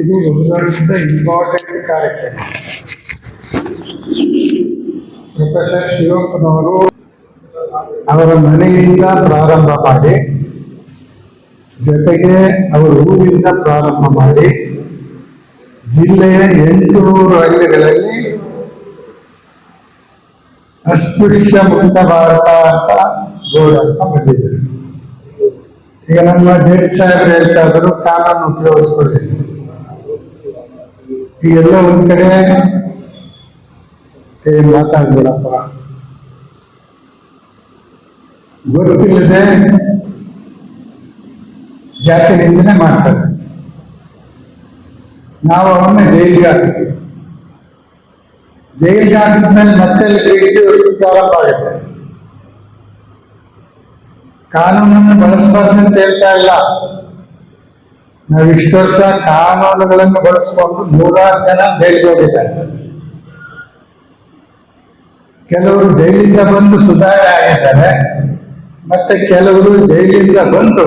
ಇದು ಒಂದು ಇಂಪಾರ್ಟೆಂಟ್ ಕಾರ್ಯಕ್ರಮ. ಪ್ರೊಫೆಸರ್ ಶಿವಪ್ಪನವರು ಅವರ ಮನೆಯಿಂದ ಪ್ರಾರಂಭ ಮಾಡಿ, ಜೊತೆಗೆ ಅವರ ಊರಿಂದ ಪ್ರಾರಂಭ ಮಾಡಿ, ಜಿಲ್ಲೆಯ 800 ಹಳ್ಳಿಗಳಲ್ಲಿ ಅಸ್ಪೃಶ್ಯ ಮುಕ್ತ ಭಾರತ ಅಂತ ಬೋರ್ಡ್ ಬಂದಿದ್ದಾರೆ. ಈಗ ನಮ್ಮ ಡೇಟ್ ಸಾಹೇಬ್ರು ಹೇಳ್ತಾ ಇದ್ರು ಕಾನೂನು ಉಪಯೋಗಿಸ್ಕೊಳ್ಳಿ. ಈಗೆಲ್ಲ ಒಂದ್ ಕಡೆ ಮಾತಾಡ್ಬೇಡಪ್ಪ, ಗೊತ್ತಿಲ್ಲದೆ ಜಾತಿ ನಿಂದನೆ ಮಾಡ್ತಾರೆ. ನಾವು ಅವನ್ನ ಜೈಲಿಗೆ ಹಾಕ್ತೀವಿ. ಜೈಲಿಗೆ ಹಾಕಿದ್ಮೇಲೆ ಮತ್ತೆ ಬ್ರಿಡ್ಜ್ ಪ್ರಾರಂಭ ಆಗುತ್ತೆ. ಕಾನೂನನ್ನು ಬಳಸಬಾರ್ದು ಅಂತ ಹೇಳ್ತಾ ಇಲ್ಲ. ನಾವು ಇಷ್ಟು ವರ್ಷ ಕಾನೂನುಗಳನ್ನು ಬಳಸ್ಕೊಂಡು 100 ಜನ ಜೈಲಿಗೆ ಹೋಗಿದ್ದಾರೆ. ಕೆಲವರು ಜೈಲಿಂದ ಬಂದು ಸುಧಾರಣೆ ಆಗಿದ್ದಾರೆ, ಮತ್ತೆ ಕೆಲವರು ಜೈಲಿಂದ ಬಂದು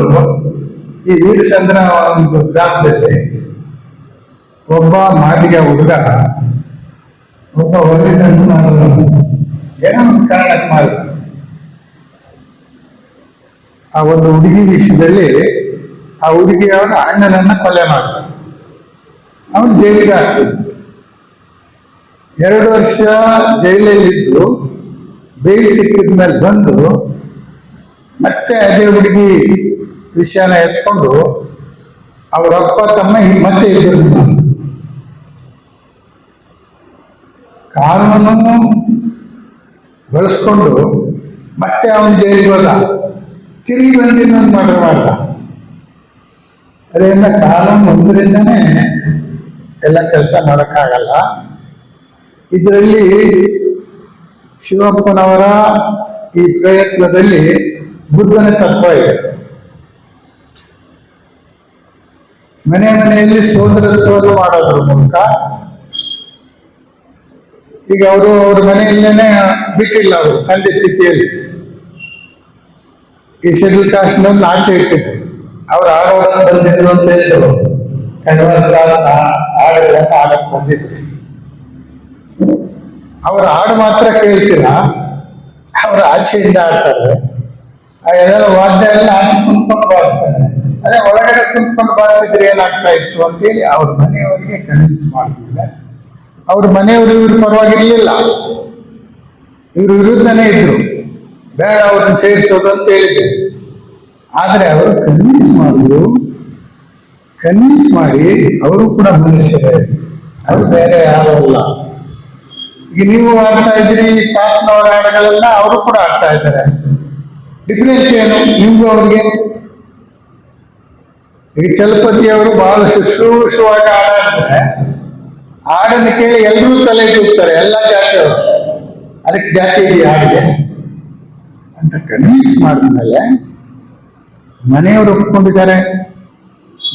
ಈ ವೀರಸಂದ್ರ ಒಂದು ಗ್ರಾಮದಲ್ಲಿ ಒಬ್ಬ ಮಾದಿಗ ಹುಡುಗ ಒಬ್ಬ ಒಳ್ಳೆದನ್ನು ಮಾಡಿದ, ಏನೋ ಒಂದು ಕಾರಣಕ್ಕೆ ಮಾಡಿದ. ಆ ಒಂದು ಹುಡುಗಿ ವಿಷಯದಲ್ಲಿ ಆ ಹುಡುಗಿಯವರ ಅಣ್ಣನನ್ನ ಕೊಲೆ ಮಾಡ್ದ. ಅವನು ಜೈಲಿಗೆ ಹಾಕ್ಸಿದ. 2 ವರ್ಷ ಜೈಲಲ್ಲಿದ್ದು ಬೇಲ್ ಸಿಕ್ಕಿದ್ಮೇಲೆ ಬಂದು ಮತ್ತೆ ಅದೇ ಹುಡುಗಿ ವಿಷಯನ ಎತ್ಕೊಂಡು ಅವರಪ್ಪ ತಮ್ಮ ಮತ್ತೆ ಇಬ್ಬರು ಕಾನೂನು ಬಳಸ್ಕೊಂಡು ಮತ್ತೆ ಅವನು ಜೈಲಿಗೆ ಹೋದ. ತಿರುಗಿ ಬಂದು ಇನ್ನೊಂದು ಮಾಡ್ದ. ಅದರಿಂದ ಕಾನೂನು ಒಂದರಿಂದನೇ ಎಲ್ಲ ಕೆಲಸ ಮಾಡೋಕ್ಕಾಗಲ್ಲ. ಇದರಲ್ಲಿ ಶಿವಪ್ಪನವರ ಈ ಪ್ರಯತ್ನದಲ್ಲಿ ಬುದ್ಧನ ತತ್ವ ಇದೆ. ಮನೆಯಲ್ಲಿ ಸೋದರತ್ವವನ್ನು ಮಾಡೋದ್ರ ಮೂಲಕ ಈಗ ಅವರು ಅವ್ರ ಮನೆಯಲ್ಲೇನೆ ಬಿಟ್ಟಿಲ್ಲ. ಅವರು ತಂದೆ ತಿಥಿಯಲ್ಲಿ ಈ ಶೆಡ್ಯೂಲ್ ಕಾಸ್ಟ್ನವ್ರನ್ನ ಆಚೆ ಇಟ್ಟಿದ್ರು. ಅವ್ರು ಆಡೋಡಕ್ಕೆ ಬಂದಿದ್ರು ಅಂತ ಹೇಳಿದ್ರು. ಹಾಡುಗಳನ್ನ ಆಡಕ್ಕೆ ಬಂದಿದ್ರು. ಅವ್ರ ಹಾಡು ಮಾತ್ರ ಕೇಳ್ತೀರಾ, ಅವ್ರ ಆಚೆಯಿಂದ ಆಡ್ತಾರೆ. ಅದೆಲ್ಲ ವಾದ್ಯ ಎಲ್ಲ ಆಚೆ ಕುಂತ್ಕೊಂಡು ಬಾರಿಸ್ತಾರೆ. ಅದೇ ಒಳಗಡೆ ಕುಂತ್ಕೊಂಡು ಬಾರಿಸಿದ್ರೆ ಏನಾಗ್ತಾ ಇತ್ತು ಅಂತೇಳಿ ಅವ್ರ ಮನೆಯವರಿಗೆ ಕನ್ವಿನ್ಸ್ ಮಾಡ್ತಿದ್ದಾರೆ. ಅವ್ರ ಮನೆಯವರು ಇವ್ರ ಪರವಾಗಿರ್ಲಿಲ್ಲ, ಇವ್ರ ವಿರುದ್ಧನೇ ಇದ್ರು. ಬೇಡ ಅವ್ರನ್ನ ಸೇರಿಸೋದು ಅಂತ ಹೇಳಿದ್ರು. ಆದ್ರೆ ಅವರು ಕನ್ವಿನ್ಸ್ ಮಾಡಿ ಅವರು ಕೂಡ ಮನುಷ್ಯರೇ, ಅವರು ಬೇರೆ ಯಾರು ಅಲ್ಲ. ಈಗ ನೀವು ಆಡ್ತಾ ಇದ್ದೀರಿ ತಾತನವರ ಹಾಡುಗಳೆಲ್ಲ ಅವರು ಕೂಡ ಆಡ್ತಾ ಇದ್ದಾರೆ. ಡಿಫ್ರೆನ್ಸ್ ಏನು ನಿಮ್ಗೂ ಅವ್ರಿಗೆ? ಈಗ ಚಲಪತಿಯವರು ಬಹಳ ಶುಶ್ರೂಷವಾಗಿ ಹಾಡಾಡಿದ್ರೆ ಹಾಡನ್ನು ಕೇಳಿ ಎಲ್ಲರೂ ತಲೆ ತೂಗ್ತಾರೆ, ಎಲ್ಲ ಜಾತಿಯವರು. ಅದಕ್ಕೆ ಜಾತಿ ಇದೆಯಾ ಹಾಡಿಗೆ ಅಂತ ಕನ್ವಿನ್ಸ್ ಮಾಡಿದ್ಮೇಲೆ ಮನೆಯವರು ಒಪ್ಕೊಂಡಿದ್ದಾರೆ.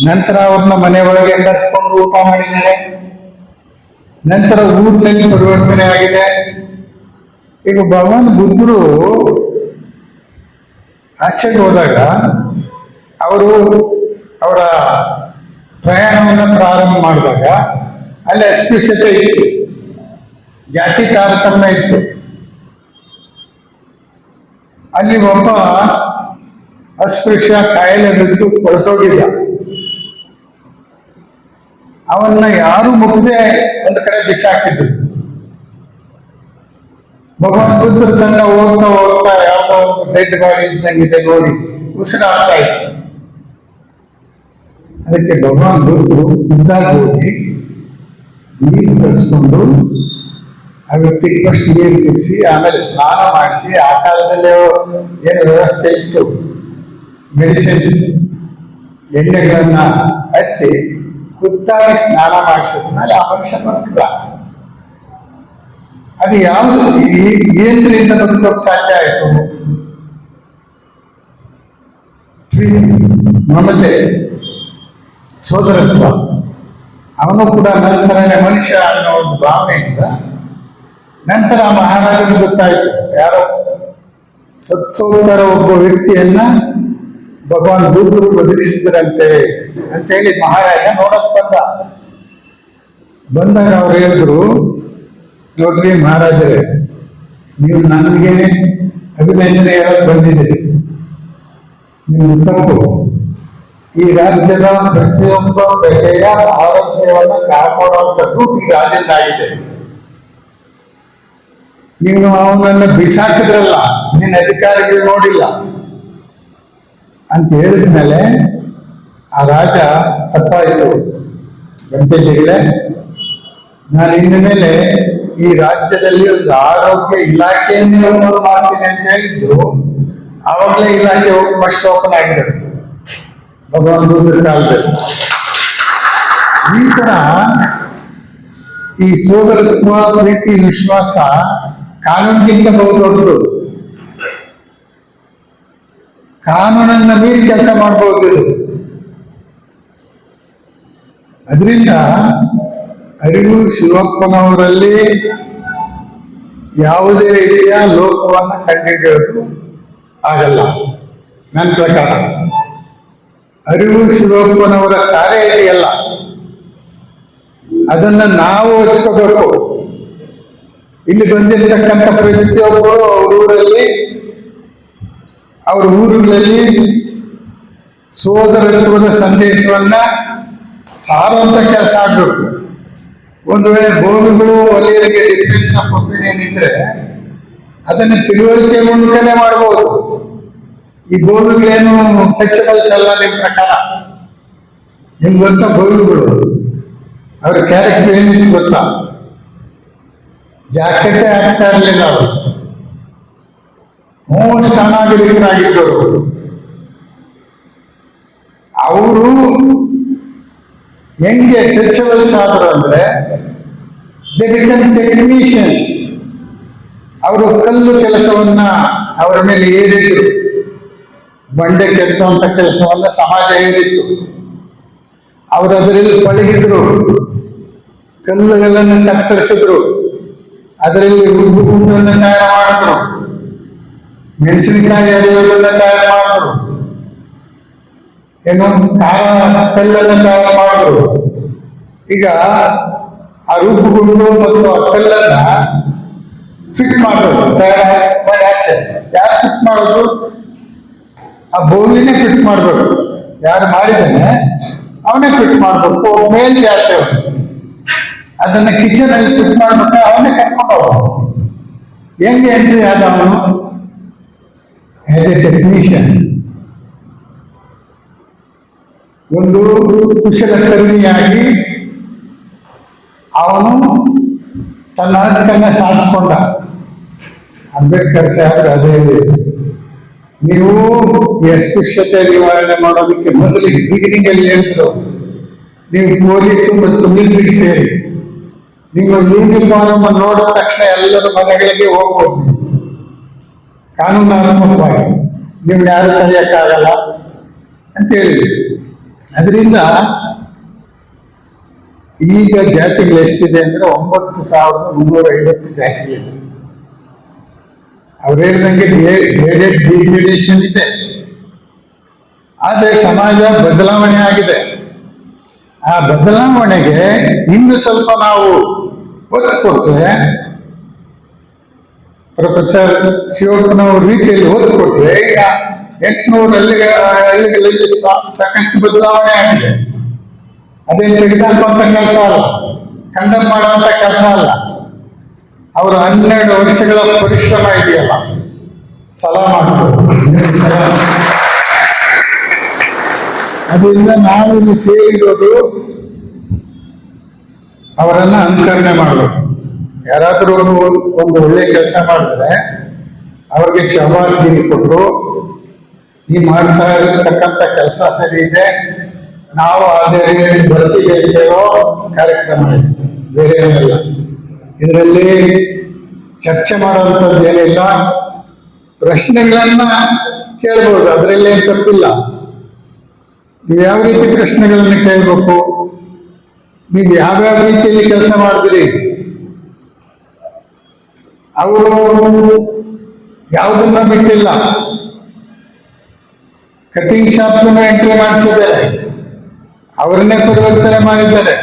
ನಂತರ ಅವ್ರನ್ನ ಮನೆ ಒಳಗೆ ಕರೆಸ್ಕೊಂಡು ಊಟ ಮಾಡಿದ್ದಾರೆ. ನಂತರ ಊರಿನಲ್ಲಿ ಪರಿವರ್ತನೆ ಆಗಿದೆ. ಈಗ ಭಗವಾನ್ ಬುದ್ಧರು ಆಚೆಗೆ ಹೋದಾಗ ಅವರು ಅವರ ಪ್ರಯಾಣವನ್ನು ಪ್ರಾರಂಭ ಮಾಡಿದಾಗ ಅಲ್ಲಿ ಅಸ್ಪೃಶ್ಯತೆ ಇತ್ತು, ಜಾತಿ ತಾರತಮ್ಯ ಇತ್ತು. ಅಲ್ಲಿ ಒಬ್ಬ ಅಸ್ಪೃಶ್ಯ ಕಾಯಿಲೆ ಬಿದ್ದು ಕೊಳ್ತೋಗಿದ್ದ. ಅವನ್ನ ಯಾರು ಮುಟ್ಟದೆ ಒಂದು ಕಡೆ ಬಿಸಾಕಿದ್ರು. ಭಗವಾನ್ ಬುದ್ಧರ ತಂಡ ಹೋಗ್ತಾ ಹೋಗ್ತಾ ಯಾವುದೋ ಒಂದು ಡೆಡ್ ಬಾಡಿ ಇದ್ದಂಗಿದೆ ನೋಡಿ ಉಸಿರಾಡ್ತಾ ಇತ್ತು. ಅದಕ್ಕೆ ಭಗವಾನ್ ಬುದ್ಧರು ಖುದ್ದಾಗಿ ಹೋಗಿ ನೀರು ತರಿಸ್ಕೊಂಡು ಆ ವ್ಯಕ್ತಿಗೆ ಫಸ್ಟ್ ನೀರು ಕುಡಿಸಿ ಆಮೇಲೆ ಸ್ನಾನ ಮಾಡಿಸಿ, ಆ ಕಾಲದಲ್ಲಿ ಏನು ವ್ಯವಸ್ಥೆ ಇತ್ತು, ಮೆಡಿಸಿನ್ಸ್ ಎಣ್ಣೆಗಳನ್ನ ಹಚ್ಚಿ ಖುದ್ದಾಗಿ ಸ್ನಾನ ಮಾಡಿಸಿದ್ಮೇಲೆ ಆ ಮನುಷ್ಯ ಬದುಕಿದ. ಅದು ಯಾವುದು ಏನ್ರಿಂದ ಬದುಕೋಕೆ ಸಾಧ್ಯ ಆಯಿತು? ಪ್ರೀತಿ, ಮಮತೆ, ಸೋದರತ್ವ. ಅವನು ಕೂಡ ನಂತರನೇ ಮನುಷ್ಯ ಅನ್ನೋ ಒಂದು ಭಾವನೆಯಿಂದ ನಂತರ ಮಹಾರಾಜನಿಗೆ ಗೊತ್ತಾಯ್ತು, ಯಾರೋ ಸತ್ತೋಗ್ತಾರ ಒಬ್ಬ ವ್ಯಕ್ತಿಯನ್ನ ಭಗವಾನ್ ಬುದ್ಧರು ಬದುಕಿಸಿದ್ರಂತೆ ಅಂತೇಳಿ ಮಹಾರಾಜ ನೋಡಕ್ ಬಂದ. ಬಂದಾಗ ಅವ್ರು ಹೇಳಿದ್ರು, ನೋಡ್ರಿ ಮಹಾರಾಜರೇ, ನೀವು ನನಗೆ ಅಭಿನಂದನೆ ಹೇಳಕ್ ಬಂದಿದ್ದೀರಿ, ನೀವು ತಪ್ಪು. ಈ ರಾಜ್ಯದ ಪ್ರತಿಯೊಬ್ಬ ಪ್ರಜೆಯ ಆರೋಗ್ಯವನ್ನು ಕಾಪಾಡುವಂತ ಡ್ಯೂಟಿ ರಾಜ್ಯದಾಗಿದೆ. ನೀವು ಅವನನ್ನು ಬಿಸಾಕಿದ್ರಲ್ಲ, ನಿನ್ನ ಅಧಿಕಾರಿಗಳು ನೋಡಿಲ್ಲ ಅಂತ ಹೇಳಿದ ಮೇಲೆ ಆ ರಾಜ ತಪ್ಪಾಯಿತು, ಗಂಟೆಜಿಗಳೇ, ನಾನು ಇನ್ನು ಮೇಲೆ ಈ ರಾಜ್ಯದಲ್ಲಿ ಒಂದು ಆರೋಗ್ಯ ಇಲಾಖೆಯನ್ನೇ ಮಾಡ್ತೀನಿ ಅಂತ ಹೇಳಿದ್ದು. ಆವಾಗಲೇ ಇಲಾಖೆ ಫಸ್ಟ್ ಓಪನ್ ಆಗಿರೋದು ಭಗವಾನ್ ಬುದ್ಧರ ಕಾಲದಲ್ಲಿ. ಈ ತರ ಈ ಸೋದರತ್ವ, ಪ್ರೀತಿ, ವಿಶ್ವಾಸ ಕಾನೂನಿಗಿಂತ ಬಹುದೊಡ್ಡದು. ಕಾನೂನನ್ನ ಮೀರಿ ಕೆಲಸ ಮಾಡಬಹುದು. ಅದರಿಂದ ಅರಿವು ಶಿವಪ್ಪನವರಲ್ಲಿ ಯಾವುದೇ ರೀತಿಯ ಲೋಪವನ್ನು ಕಂಡುಹಿಡಿಯೋದು ಆಗಲ್ಲ. ನನ್ನ ಪ್ರಕಾರ ಅರಿವು ಶಿವಪ್ಪನವರ ಕಾರ್ಯ ಇದೆಯಲ್ಲ, ಅದನ್ನ ನಾವು ಹಚ್ಕೋಬೇಕು. ಇಲ್ಲಿ ಬಂದಿರತಕ್ಕಂಥ ಪ್ರತಿಯೊಬ್ಬರು ಅವ್ರ ಊರುಗಳಲ್ಲಿ ಸೋದರತ್ವದ ಸಂದೇಶವನ್ನ ಸಾರುವಂತ ಕೆಲಸ ಆಗ್ಬೇಕು. ಒಂದು ವೇಳೆ ಬೋಗಿಗಳು ಒಲೆಯರಿಗೆ ಡಿಫರೆನ್ಸ್ ಆಫ್ ಒಪಿನಿಯನ್ ಇದ್ರೆ ಅದನ್ನು ತಿಳುವಳಿಕೆ ಮೂಲಕನೇ ಮಾಡಬಹುದು. ಈ ಬೋಗಿಗಳೇನು ಟಚಬಲ್ಸ್ ಅಲ್ಲ. ನಿಮ್ಮ ಪ್ರಕಾರ ನಿಮ್ಗೆ ಗೊತ್ತಾ ಬೋಗಿಗಳು ಅವ್ರ ಕ್ಯಾರೆಕ್ಟರ್ ಏನಿತ್ತು ಗೊತ್ತಾ? ಜಾಕೆಟೇ ಹಾಕ್ತಾ ಇರಲಿಲ್ಲ ಅವರು. ಮೋಸ್ಟ್ ಅನಾಗರಿಕರಾಗಿದ್ದರು ಅವರು. ಹೆಂಗೆ ಟಚಬಲ್ಸ್ ಆದ್ರು ಅಂದ್ರೆ ದೇ ಬಿಕಮ್ ಟೆಕ್ನಿಷಿಯನ್ಸ್. ಅವರು ಕಲ್ಲು ಕೆಲಸವನ್ನ ಅವರ ಮೇಲೆ ಏರಿದ್ರು, ಬಂಡೆ ಕೆತ್ತುವಂತ ಕೆಲಸವನ್ನ ಸಮಾಜ ಏರಿತ್ತು. ಅವರು ಅದರಲ್ಲಿ ಪಳಗಿದ್ರು, ಕಲ್ಲುಗಳನ್ನು ಕತ್ತರಿಸಿದ್ರು, ಅದರಲ್ಲಿ ರುಬ್ಬು ಗುಂಡನ್ನು ತಯಾರು ಮಾಡಿದ್ರು, ಮೆಣಸಿನಕಾಯಿ ಅರಿಯೋದನ್ನ ತಯಾರು ಮಾಡಿದ್ರು, ಏನು ಕಲ್ಲನ್ನು ತಯಾರು ಮಾಡಿದ್ರು. ಈಗ ಆ ರುಬ್ಬುಗುಂಡು ಮತ್ತು ಆ ಕಲ್ಲನ್ನ ಫಿಟ್ ಮಾಡೋದು, ತಯಾರು ಮಾಡಿ ಆಚೆ ಯಾರು ಫಿಟ್ ಮಾಡೋದು? ಆ ಬೋಗಿನೇ ಫಿಟ್ ಮಾಡ್ಬೇಕು. ಯಾರು ಮಾಡಿದ್ದಾನೆ ಅವನೇ ಫಿಟ್ ಮಾಡ್ಬೇಕು. ಮೇಲ್ ಜಾತಿ ಅದನ್ನ ಕಿಚನ್ ಅಲ್ಲಿ ಫಿಟ್ ಮಾಡ್ಬೇಕು, ಅವನೇ ಕರ್ಕೊಂಡು ಹೋಗ್ಬೇಕು. ಹೆಂಗೆ ಎಂಟ್ರಿ ಆದ ಅವನು ಆಸ್ ಎ ಟೆಕ್ನಿಷಿಯನ್, ಒಂದು ಕುಶಲಕರ್ಮಿಯಾಗಿ ಅವನು ತನ್ನ ಹಕ್ಕನ್ನ ಸಾಧಿಸ್ಕೊಂಡ. ಅಂಬೇಡ್ಕರ್ ಸಾಹೇಬ್ರು ಅದೇ ಹೇಳಿದ್ರು, ನೀವು ಈ ಅಸ್ಪೃಶ್ಯತೆ ನಿವಾರಣೆ ಮಾಡೋದಕ್ಕೆ ಮೊದಲಿಗೆ ಬಿಗಿನಿಂಗ್ ಅಲ್ಲಿ ಹೇಳಿದ್ರು, ನೀವು ಪೊಲೀಸು ಮತ್ತು ಮಿಲಿಟರಿಗೆ ಸೇರಿ ನಿಮ್ಮ ಯೂನಿಫಾರ್ಮ್ ನೋಡಿದ ತಕ್ಷಣ ಎಲ್ಲರ ಮನೆಗಳಿಗೆ ಹೋಗ್ಬೋದು, ಕಾನೂನಾತ್ಮಕವಾಗಿ ನಿಮ್ಗೆ ಯಾರು ತಡೆಯಕ್ಕಾಗಲ್ಲ ಅಂತ ಹೇಳಿದ್ರು. ಅದರಿಂದ ಈಗ ಜಾತಿಗಳು ಎಷ್ಟಿದೆ ಅಂದ್ರೆ 9,350 ಜಾತಿಗಳಿದೆ. ಅವ್ರು ಹೇಳಿದಂಗೆ ಗ್ರೇಡೆಡ್ ಡಿಗ್ರೇಡೇಷನ್ ಇದೆ. ಆದರೆ ಸಮಾಜ ಬದಲಾವಣೆ ಆಗಿದೆ. ಆ ಬದಲಾವಣೆಗೆ ಇನ್ನು ಸ್ವಲ್ಪ ನಾವು ಒತ್ತು ಕೊಟ್ಟರೆ, ಪ್ರೊಫೆಸರ್ ಶಿವಪ್ಪನವ್ರ ರೀತಿಯಲ್ಲಿ ಒತ್ತು ಕೊಟ್ಟರೆ, ಈಗ 800 ಹಳ್ಳಿಗಳಲ್ಲಿ ಸಾಕಷ್ಟು ಬದಲಾವಣೆ ಆಗಿದೆ. ಅದೇನು ತೆಗೆದುಹಾಕುವಂತ ಕೆಲಸ ಅಲ್ಲ, ಖಂಡನ್ ಮಾಡುವಂತ ಕೆಲಸ ಅಲ್ಲ. ಅವರು 12 ವರ್ಷಗಳ ಪರಿಶ್ರಮ ಇದೆಯಲ್ಲ, ಸಲಾಮ್ ಆಗ್ತದೆ. ಅದರಿಂದ ನಾವು ಇಲ್ಲಿ ಸೇರಿರೋದು ಅವರನ್ನ ಅನುಕರಣೆ ಮಾಡಬೇಕು. ಯಾರಾದರೂ ಒಂದು ಒಳ್ಳೆ ಕೆಲಸ ಮಾಡಿದ್ರೆ ಅವ್ರಿಗೆ ಶಬಾಸ್ಗಿರಿ ಕೊಟ್ಟು, ಈ ಮಾಡ್ತಾ ಇರತಕ್ಕಂಥ ಕೆಲಸ ಸರಿ ಇದೆ, ನಾವು ಅದೇ ರೀತಿ ಬರ್ತೀವಿ ಅಂತೇಳೋ ಕಾರ್ಯಕ್ರಮ ಇದೆ, ಬೇರೆ ಏನಿಲ್ಲ. ಇದರಲ್ಲಿ ಚರ್ಚೆ ಮಾಡುವಂಥದ್ದು ಏನಿಲ್ಲ, ಪ್ರಶ್ನೆಗಳನ್ನ ಕೇಳ್ಬೋದು, ಅದರಲ್ಲೇನು ತಪ್ಪಿಲ್ಲ. ನೀವು ಯಾವ ರೀತಿ ಪ್ರಶ್ನೆಗಳನ್ನು ಕೇಳಬೇಕು, ನೀವು ಯಾವ್ಯಾವ ರೀತಿಯಲ್ಲಿ ಕೆಲಸ ಮಾಡಿದ್ರಿ, ಅವರು ಯಾವುದನ್ನ ಬಿಟ್ಟಿಲ್ಲ. ಕಟಿಂಗ್ ಶಾಪ್ಗೂ ಎಂಟ್ರಿ ಮಾಡಿಸಿದ್ದಾರೆ, ಅವರನ್ನೇ ಪರಿವರ್ತನೆ ಮಾಡಿದ್ದಾರೆ.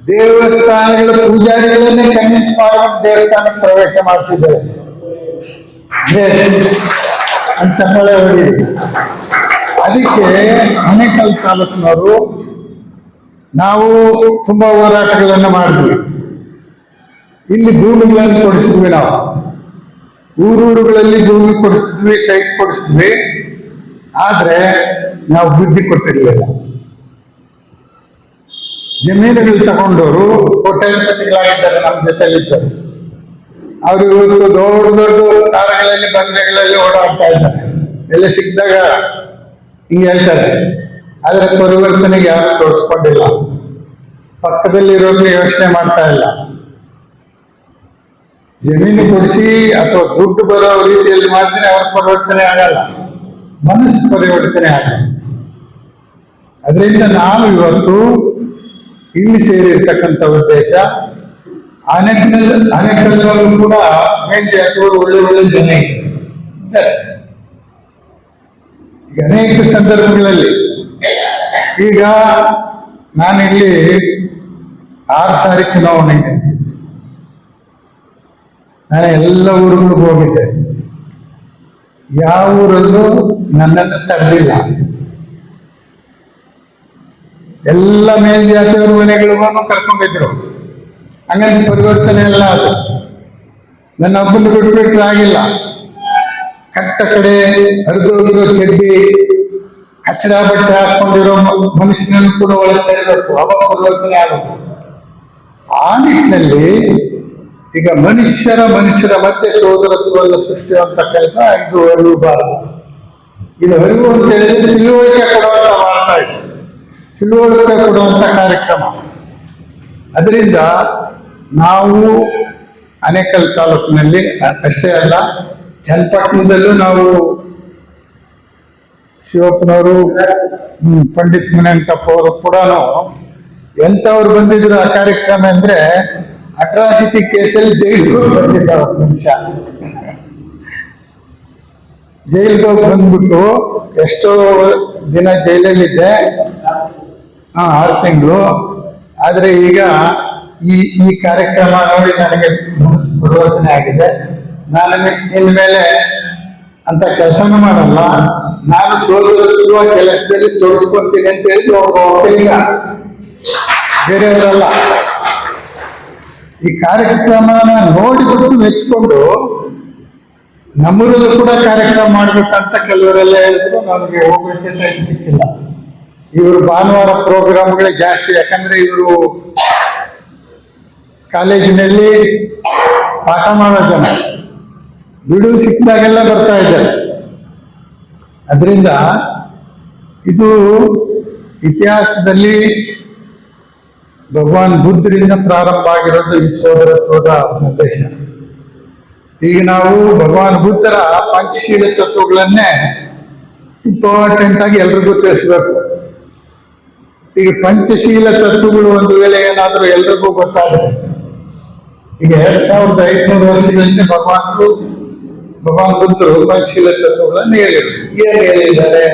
ದೇವಸ್ಥಾನಗಳ ಪೂಜಾರಿಗಳನ್ನೇ ಕನ್ವಿನ್ಸ್ ಮಾಡಿಬಿಟ್ಟು ದೇವಸ್ಥಾನಕ್ಕೆ ಪ್ರವೇಶ ಮಾಡಿಸಿದ್ದಾರೆ. ಅಂತ ಚಪ್ಪಾಳೆ ಹೊಡೀರಿ. ಅದಕ್ಕೆ ಆನೇಕಲ್ ತಾಲೂಕಿನವರು ನಾವು ತುಂಬಾ ಹೋರಾಟಗಳನ್ನು ಮಾಡಿದ್ವಿ. ಇಲ್ಲಿ ಭೂಮಿಗಳನ್ನು ಕೊಡಿಸಿದ್ವಿ, ನಾವು ಊರೂರುಗಳಲ್ಲಿ ಭೂಮಿ ಕೊಡಿಸಿದ್ವಿ, ಸೈಟ್ ಕೊಡಿಸಿದ್ವಿ. ಆದ್ರೆ ನಾವು ಬುದ್ಧಿ ಕೊಟ್ಟಿರಲಿಲ್ಲ. ಜಮೀನುಗಳು ತಗೊಂಡವರು ಕೋಟ್ಯಾಧಿಪತಿಗಳಾಗಿದ್ದಾರೆ, ನಮ್ಮ ಜೊತೆಲಿದ್ದರು. ಅವರು ಇವತ್ತು ದೊಡ್ಡ ದೊಡ್ಡ ಕಾರುಗಳಲ್ಲಿ ಬಂಡೆಗಳಲ್ಲಿ ಓಡಾಡ್ತಾ ಇದ್ದಾರೆ. ಎಲ್ಲ ಸಿಕ್ಕಿದಾಗ ಹಿಂಗೆ ಹೇಳ್ತಾರೆ, ಅದರ ಪರಿವರ್ತನೆಗೆ ಯಾರು ತೋರಿಸ್ಕೊಂಡಿಲ್ಲ. ಪಕ್ಕದಲ್ಲಿರೋರ್ಗೆ ಯೋಚನೆ ಮಾಡ್ತಾ ಇಲ್ಲ. ಜಮೀನು ಕೊಡಿಸಿ ಅಥವಾ ದುಡ್ಡು ಬರೋ ರೀತಿಯಲ್ಲಿ ಮಾಡಿದ್ರೆ ಅವ್ರ ಪರಿವರ್ತನೆ ಆಗಲ್ಲ, ಮನಸ್ಸು ಪರಿವರ್ತನೆ ಆಗಲ್ಲ. ಅದರಿಂದ ನಾವು ಇವತ್ತು ಇಲ್ಲಿ ಸೇರಿರ್ತಕ್ಕಂಥ ಉದ್ದೇಶ, ಆನೇಕಲ್ನಲ್ಲೂ ಕೂಡ ಮೇಲ್ಜಾತಿಯವರು ಒಳ್ಳೆ ಒಳ್ಳೆ ಜನ ಇದ್ದಾರೆ. ಈಗ ಅನೇಕ ಸಂದರ್ಭಗಳಲ್ಲಿ, ಈಗ ನಾನಿಲ್ಲಿ 6 ಸಾರಿ ಚುನಾವಣೆ ನಿಂತಿದ್ದೆ. ನಾನು ಎಲ್ಲ ಊರುಗಳಿಗೂ ಹೋಗಿದ್ದೆ. ಯಾವ ಊರಲ್ಲೂ ನನ್ನನ್ನು ತಡೆದಿಲ್ಲ. ಎಲ್ಲ ಮೇಲ್ಜಾತಿಯವರು ಮನೆಗಳಿಗೂ ಕರ್ಕೊಂಡಿದ್ರು. ಹಂಗಂತ ಪರಿವರ್ತನೆ ಎಲ್ಲ ಅದು ನನ್ನ ಒಬ್ಬನ್ನು ಬಿಟ್ಬಿಟ್ರೆ ಆಗಿಲ್ಲ. ಕಟ್ಟ ಕಡೆ ಹರಿದೋಗಿರೋ ಚಡ್ಡಿ, ಕಚ್ಚಡ ಬಟ್ಟೆ ಹಾಕೊಂಡಿರೋ ಮನುಷ್ಯನನ್ನು ಕೂಡ ಒಳಗೆ ತರಬೇಕು, ಅವಾಗ ಪರಿವರ್ತನೆ ಆಗಬೇಕು. ಆ ನಿಟ್ಟಿನಲ್ಲಿ ಈಗ ಮನುಷ್ಯರ ಮಧ್ಯೆ ಸೋದರತ್ವವನ್ನು ಸೃಷ್ಟಿಸುವಂತ ಕೆಲಸ ಇದು ಅರಿವು ಬಾರದು. ಇದು ಅರಿವು ಅಂತ ಹೇಳಿದ್ರೆ ತಿಳುವಳಿಕೆ ಕೊಡುವಂತ ವಾರ್ತಾ, ಇದು ತಿಳುವಳಿಕೆ ಕೊಡುವಂತ ಕಾರ್ಯಕ್ರಮ. ಅದರಿಂದ ನಾವು ಆನೇಕಲ್ ತಾಲೂಕಿನಲ್ಲಿ ಅಷ್ಟೇ ಅಲ್ಲ, ಚನ್ನಪಟ್ಟಣದಲ್ಲೂ ನಾವು ಶಿವಪ್ಪನವರು, ಪಂಡಿತ್ ಮುನೇಂಟಪ್ಪ ಅವರು ಕೂಡ ಎಂಥವ್ರು ಬಂದಿದ್ರು ಆ ಕಾರ್ಯಕ್ರಮ ಅಂದ್ರೆ, ಅಟ್ರಾಸಿಟಿ ಕೇಸಲ್ಲಿ ಜೈಲಿಗೆ ಹೋಗಿ ಬಂದಿದ್ದ ಮನುಷ್ಯ. ಜೈಲಿಗೆ ಹೋಗಿ ಬಂದ್ಬಿಟ್ಟು ಎಷ್ಟೋ ದಿನ ಜೈಲಲ್ಲಿದ್ದೆ, 6 ತಿಂಗಳು. ಆದ್ರೆ ಈಗ ಈ ಕಾರ್ಯಕ್ರಮ ನೋಡಿ ನನಗೆ ಮನಸ್ಸು ಪರಿವರ್ತನೆ ಆಗಿದೆ. ನಾನು ಇನ್ಮೇಲೆ ಅಂತ ಕೆಲಸನೂ ಮಾಡಲ್ಲ, ನಾನು ಸೋದರತ್ವ ಕೆಲಸದಲ್ಲಿ ತೋರಿಸ್ಕೊಳ್ತೀನಿ ಅಂತ ಹೇಳಿದ್ರು ಒಬ್ಬ ಒಕ್ಕಲಿಗ, ಬೇರೆಯವರಲ್ಲ. ಈ ಕಾರ್ಯಕ್ರಮನ ನೋಡಿಬಿಟ್ಟು ಮೆಚ್ಕೊಂಡು ನಮ್ಮೂರಲ್ಲೂ ಕೂಡ ಕಾರ್ಯಕ್ರಮ ಮಾಡ್ಬೇಕಂತ ಕೆಲವರೆಲ್ಲ ಹೇಳಿದ್ರು. ನನಗೆ ಹೋಗ್ಲಿಕ್ಕೆ ಟೈಮ್ ಸಿಕ್ಕಿಲ್ಲ. ಇವರು ಭಾನುವಾರ ಪ್ರೋಗ್ರಾಮ್ಗಳೇ ಜಾಸ್ತಿ, ಯಾಕಂದ್ರೆ ಇವರು ಕಾಲೇಜಿನಲ್ಲಿ ಪಾಠ ಮಾಡೋ ಜನ, ಬಿಡುವು ಸಿಕ್ಕಿದಾಗೆಲ್ಲ ಬರ್ತಾ ಇದ್ದಾರೆ. ಅದರಿಂದ ಇದು ಇತಿಹಾಸದಲ್ಲಿ ಭಗವಾನ್ ಬುದ್ಧರಿಂದ ಪ್ರಾರಂಭ ಆಗಿರೋದು ಈ ಸೋದರತ್ವದ ಸಂದೇಶ. ಈಗ ನಾವು ಭಗವಾನ್ ಬುದ್ಧರ ಪಂಚಶೀಲ ತತ್ವಗಳನ್ನೇ ಇಂಪಾರ್ಟೆಂಟ್ ಆಗಿ ಎಲ್ರಿಗೂ ತಿಳಿಸ್ಬೇಕು. ಈಗ ಪಂಚಶೀಲ ತತ್ವಗಳು ಒಂದು ವೇಳೆ ಏನಾದರೂ ಎಲ್ರಿಗೂ ಗೊತ್ತಾದರೆ, ಈಗ 2500 ವರ್ಷಗಳಿಂದ ಭಗವಾನ್ ಬುದ್ಧರು ಪಂಚಶೀಲ ತತ್ವಗಳನ್ನು ಹೇಳಿದರು. ಏನು ಹೇಳಿದ್ದಾರೆ?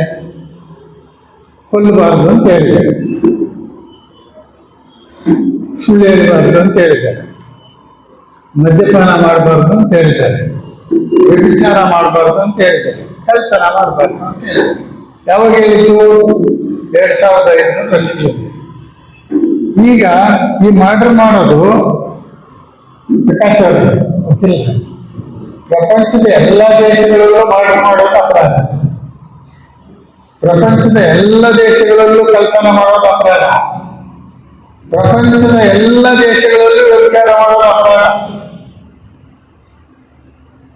ಕೊಲ್ಲಬಾರದು ಅಂತ ಹೇಳಿದ್ದಾರೆ, ಸುಳ್ಳು ಹೇಳಬಾರ್ದು ಅಂತ ಹೇಳಿದ್ದಾರೆ, ಮದ್ಯಪಾನ ಮಾಡಬಾರ್ದು ಅಂತ ಹೇಳಿದ್ದಾರೆ, ವ್ಯಭಿಚಾರ ಮಾಡಬಾರ್ದು ಅಂತ ಹೇಳಿದ್ದಾರೆ, ಕಳ್ತನ ಮಾಡಬಾರ್ದು ಅಂತ ಹೇಳಿದ್ದಾರೆ. ಯಾವಾಗ ಹೇಳಿದ್ದು? 2500 ವರ್ಷಗಳಲ್ಲಿ. ಈಗ ಈ ಮರ್ಡರ್ ಮಾಡೋದು ಪ್ರಕಾಶ್ ಅವರು ಗೊತ್ತಿಲ್ಲ. ಪ್ರಪಂಚದ ಎಲ್ಲ ದೇಶಗಳಲ್ಲೂ ಮರ್ಡರ್ ಮಾಡೋದು ಅಪರಾಧ, ಪ್ರಪಂಚದ ಎಲ್ಲ ದೇಶಗಳಲ್ಲೂ ಕಳ್ತನ ಮಾಡೋದು ಅಪರಾಧ, ಪ್ರಪಂಚದ ಎಲ್ಲ ದೇಶಗಳಲ್ಲೂ ವ್ಯಭಿಚಾರ ಮಾಡೋದು ಅಪರಾಧ.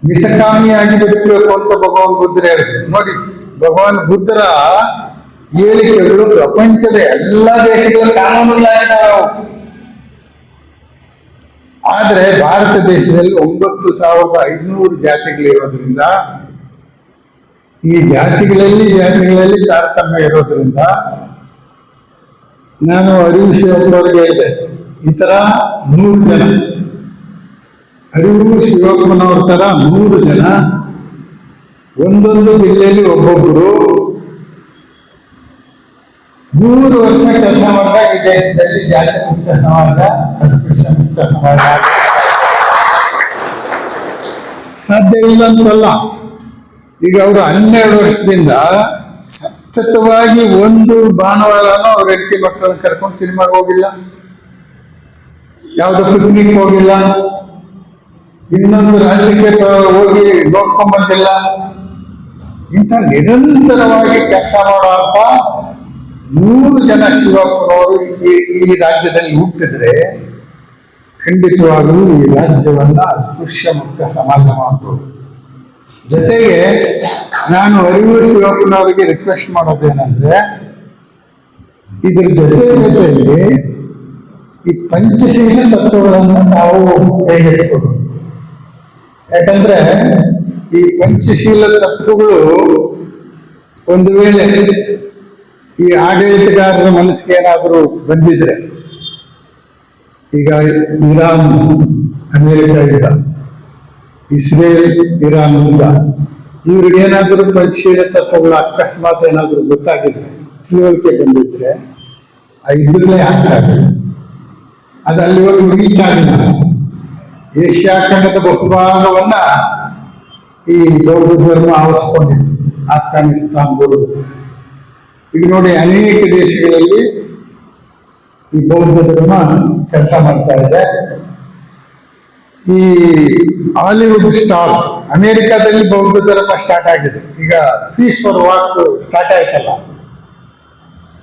ಮಿತಕಾಮಿಯಾಗಿ ಬದುಕಬೇಕು ಅಂತ ಭಗವಾನ್ ಬುದ್ಧರು ಹೇಳಿದ್ರು. ನೋಡಿ, ಭಗವಾನ್ ಬುದ್ಧರ ಹೇಳಿಕೆಗಳು ಪ್ರಪಂಚದ ಎಲ್ಲ ದೇಶಗಳ ಕಾನೂನುಗಳಾಗಿದ್ದಾವೆ. ಆದರೆ ಭಾರತ ದೇಶದಲ್ಲಿ 9500 ಜಾತಿಗಳಿರೋದ್ರಿಂದ, ಈ ಜಾತಿಗಳಲ್ಲಿ ತಾರತಮ್ಯ ಇರೋದ್ರಿಂದ, ನಾನು ಅರಿವು ಶಿವಪ್ಪನವ್ರಿಗೆ ಹೇಳಿದೆ, ಈ ತರ 100 ಜನ, ಅರಿವು ಶಿವಪ್ಪನವ್ರ ತರ 100 ಜನ ಒಂದೊಂದು ಜಿಲ್ಲೆಯಲ್ಲಿ ಒಬ್ಬೊಬ್ಬರು 100 ವರ್ಷ ಕೆಲಸ ಮಾಡಿದಾಗ ಈ ದೇಶದಲ್ಲಿ ಜಾತಿ ಮುಕ್ತ ಸಮಾಜ, ಅಸ್ಪೃಶ್ಯ ಮುಕ್ತ ಸಮಾಜ ಸಾಧ್ಯ ಇಲ್ಲ ಅಂತಲ್ಲ. ಈಗ ಅವರು 12 ವರ್ಷದಿಂದ ಸತತವಾಗಿ ಒಂದು ಭಾನುವಾರನೂ ಅವ್ರ ಹೆಂಡತಿ ಮಕ್ಕಳನ್ನ ಕರ್ಕೊಂಡು ಸಿನಿಮಾಗೆ ಹೋಗಿಲ್ಲ, ಯಾವುದೋ ಪಿಕ್ನಿಕ್ ಹೋಗಿಲ್ಲ, ಇನ್ನೊಂದು ರಾಜ್ಯಕ್ಕೆ ಹೋಗಿ ನೋಡ್ಕೊಂಡ್ ಬಂದಿಲ್ಲ. ಇಂಥ ನಿರಂತರವಾಗಿ ಕೆಲಸ ಮಾಡುವಂತ 100 ಜನ ಶಿವಪ್ಪನವರು ಈ ರಾಜ್ಯದಲ್ಲಿ ಹುಟ್ಟಿದ್ರೆ ಖಂಡಿತವಾಗಲೂ ಈ ರಾಜ್ಯವನ್ನ ಅಸ್ಪೃಶ್ಯ ಮುಕ್ತ ಸಮಾಜ ಮಾಡಬಹುದು. ಜೊತೆಗೆ ನಾನು ಅರಿವು ಶಿವಪ್ಪನವರಿಗೆ ರಿಕ್ವೆಸ್ಟ್ ಮಾಡೋದೇನೆಂದ್ರೆ, ಇದ್ರ ಜೊತೆಯಲ್ಲಿ ಈ ಪಂಚಶೀಲ ತತ್ವಗಳನ್ನು ನಾವು ಕೈಗೆತ್ತಿಕೊಡು. ಯಾಕಂದ್ರೆ ಈ ಪಂಚಶೀಲ ತತ್ವಗಳು ಒಂದು ವೇಳೆ ಈ ಆಡಳಿತಗಾರರ ಮನಸ್ಸಿಗೆ ಏನಾದರೂ ಬಂದಿದ್ರೆ, ಈಗ ಇರಾನ್ ಅಮೆರಿಕ ಯುದ್ಧ, ಇಸ್ರೇಲ್ ಇರಾನ್ ಯುದ್ಧ, ಇವ್ರಿಗೇನಾದರೂ ಪಂಚಶೀಲ ತತ್ವಗಳು ಅಕಸ್ಮಾತ್ ಏನಾದರೂ ಗೊತ್ತಾಗಿದ್ರೆ, ತಿಳುವಳಿಕೆ ಬಂದಿದ್ರೆ ಆ ಯುದ್ಧಗಳೇ ಆಗ್ತಾ ಇದೆ. ಅದು ಅಲ್ಲಿವರೆಗೂ ರೀಚ್ ಆಗಿಲ್ಲ. ಏಷ್ಯಾ ಖಂಡದ ಬಹುಭಾಗವನ್ನ ಈ ಬೌದ್ಧ ಧರ್ಮ ಆವರಿಸ್ಕೊಂಡಿತ್ತು, ಆಫ್ಘಾನಿಸ್ತಾನ್ ಈಗ ನೋಡಿ ಅನೇಕ ದೇಶಗಳಲ್ಲಿ ಈ ಬೌದ್ಧ ಧರ್ಮ ಕೆಲಸ ಮಾಡ್ತಾ ಇದೆ. ಈ ಹಾಲಿವುಡ್ ಸ್ಟಾರ್ಸ್ ಅಮೆರಿಕಾದಲ್ಲಿ ಬೌದ್ಧ ಧರ್ಮ ಸ್ಟಾರ್ಟ್ ಆಗಿದೆ. ಈಗ ಪೀಸ್ ಫಾರ್ ವಾಕ್ ಸ್ಟಾರ್ಟ್ ಆಯ್ತಲ್ಲ,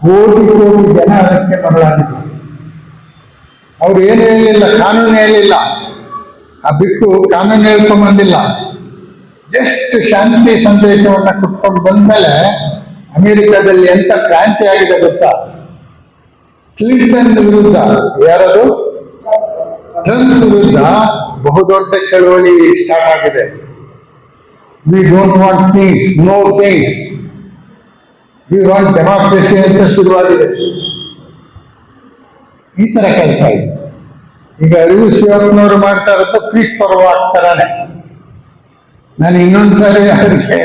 ಕೋಟಿ ಜನ ಅದಕ್ಕೆ ಮರಳಾಗಿದ್ರು. ಅವ್ರು ಏನು ಹೇಳಿಲ್ಲ, ಕಾನೂನು ಹೇಳಿಲ್ಲ, ಆ ಬಿಟ್ಟು ಕಾನೂನು ಹೇಳ್ಕೊಂಡ್ ಬಂದಿಲ್ಲ, ಜಸ್ಟ್ ಶಾಂತಿ ಸಂದೇಶವನ್ನ ಕೊಟ್ಕೊಂಡು ಬಂದ್ಮೇಲೆ ಅಮೆರಿಕಾದಲ್ಲಿ ಎಂತ ಕ್ರಾಂತಿ ಆಗಿದೆ ಗೊತ್ತಾ? ಕ್ಲಿಂಟನ್ ವಿರುದ್ಧ, ಯಾರದು ಟ್ರಂಪ್ ವಿರುದ್ಧ ಬಹುದೊಡ್ಡ ಚಳವಳಿ ಸ್ಟಾರ್ಟ್ ಆಗಿದೆ. We don't want kings, no kings, we want democracy ಅಂತ ಶುರುವಾಗಿದೆ. ಈ ತರ ಕೆಲಸ ಇದೆ. ಈಗ ಅರಿವು ಶಿವಪ್ಪನವರು ಮಾಡ್ತಾ ಇರೋದು ಪೀಸ್ ಫಾರ್ ವಾಕ್ ತರಾನೆ. ನಾನು ಇನ್ನೊಂದ್ಸಾರಿ ಅವ್ರಿಗೆ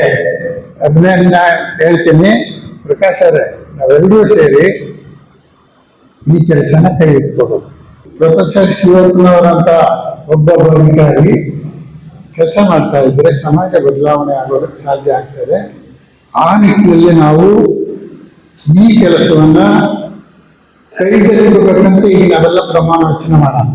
ಅದನ್ನ ಹೇಳ್ತೀನಿ, ಪ್ರಕಾಶ್ ಅವರೇ, ನಾವೆಲ್ಲರೂ ಸೇರಿ ಈ ಕೆಲಸನ ಕೈ ಇಟ್ಕೋಬೇಕು. ಪ್ರೊಫೆಸರ್ ಶಿವಪ್ಪನವರಂತ ಒಬ್ಬ ಅಧಿಕಾರಿ ಕೆಲಸ ಮಾಡ್ತಾ ಇದ್ರೆ ಸಮಾಜ ಬದಲಾವಣೆ ಆಗೋದಕ್ಕೆ ಸಾಧ್ಯ ಆಗ್ತದೆ. ಆ ನಿಟ್ಟಿನಲ್ಲಿ ನಾವು ಈ ಕೆಲಸವನ್ನ ಕೈಗೆತ್ತಿಕೋಬೇಕಂತ ಈಗ ನಾವೆಲ್ಲ ಪ್ರಮಾಣ ವಚನ ಮಾಡೋಣ.